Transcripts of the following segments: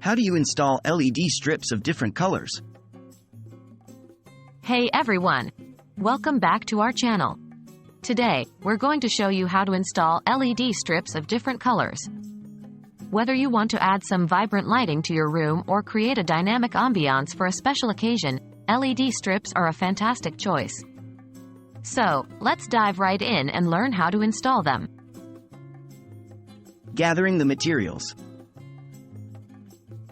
How do you install LED strips of different colors? Hey everyone! Welcome back to our channel. Today, we're going to show you how to install LED strips of different colors. Whether you want to add some vibrant lighting to your room or create a dynamic ambiance for a special occasion, LED strips are a fantastic choice. So, let's dive right in and learn how to install them. Gathering the materials.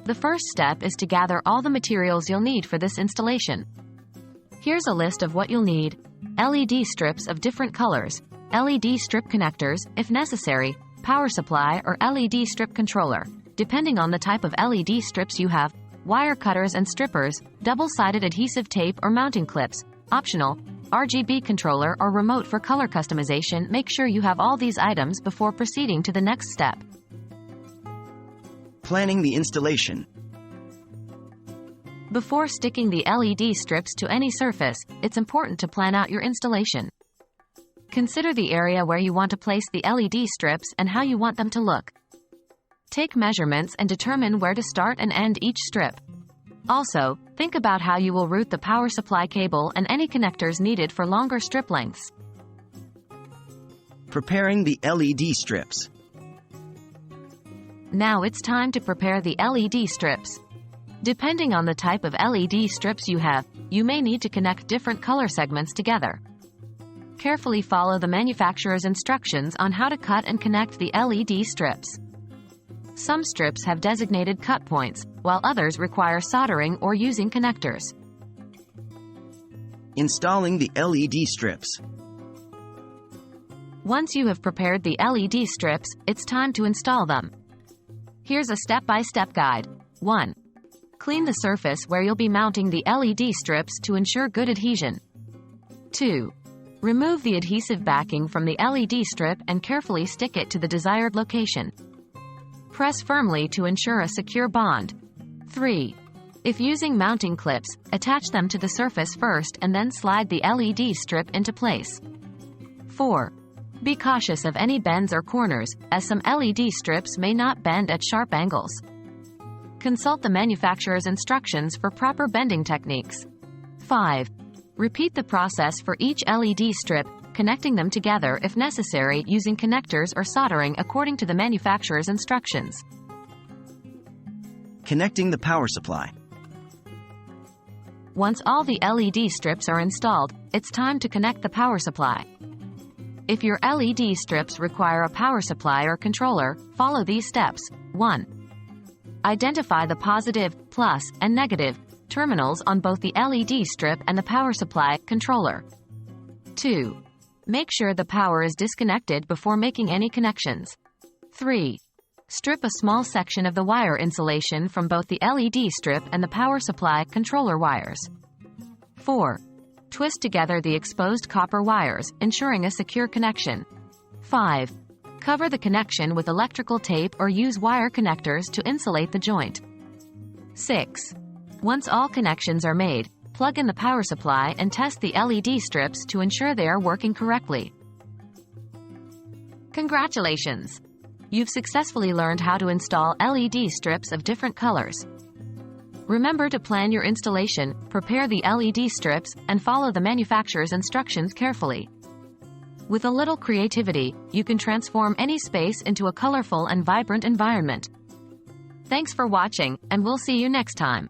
The first step is to gather all the materials you'll need for this installation. Here's a list of what you'll need: LED strips of different colors, LED strip connectors, if necessary, power supply or LED strip controller, depending on the type of LED strips you have, wire cutters and strippers, double-sided adhesive tape or mounting clips, optional, RGB controller or remote for color customization. Make sure you have all these items before proceeding to the next step. Planning the installation. Before sticking the LED strips to any surface, it's important to plan out your installation. Consider the area where you want to place the LED strips and how you want them to look. Take measurements and determine where to start and end each strip. Also, think about how you will route the power supply cable and any connectors needed for longer strip lengths. Preparing the LED strips. Now it's time to prepare the LED strips. Depending on the type of LED strips you have, you may need to connect different color segments together. Carefully follow the manufacturer's instructions on how to cut and connect the LED strips. Some strips have designated cut points, while others require soldering or using connectors. Installing the LED strips. Once you have prepared the LED strips, it's time to install them. Here's a step-by-step guide. 1. Clean the surface where you'll be mounting the LED strips to ensure good adhesion. 2. Remove the adhesive backing from the LED strip and carefully stick it to the desired location. Press firmly to ensure a secure bond. 3. If using mounting clips, attach them to the surface first and then slide the LED strip into place. 4. Be cautious of any bends or corners, as some LED strips may not bend at sharp angles. Consult the manufacturer's instructions for proper bending techniques. 5. Repeat the process for each LED strip, connecting them together if necessary using connectors or soldering according to the manufacturer's instructions. Connecting the power supply. Once all the LED strips are installed, it's time to connect the power supply. If your LED strips require a power supply or controller, follow these steps. 1. Identify the positive, plus, and negative terminals on both the LED strip and the power supply controller. 2. Make sure the power is disconnected before making any connections. 3. Strip a small section of the wire insulation from both the LED strip and the power supply controller wires. 4. Twist together the exposed copper wires, ensuring a secure connection. 5. Cover the connection with electrical tape or use wire connectors to insulate the joint. 6. Once all connections are made, plug in the power supply and test the LED strips to ensure they are working correctly. Congratulations! You've successfully learned how to install LED strips of different colors. Remember to plan your installation, prepare the LED strips, and follow the manufacturer's instructions carefully. With a little creativity, you can transform any space into a colorful and vibrant environment. Thanks for watching, and we'll see you next time.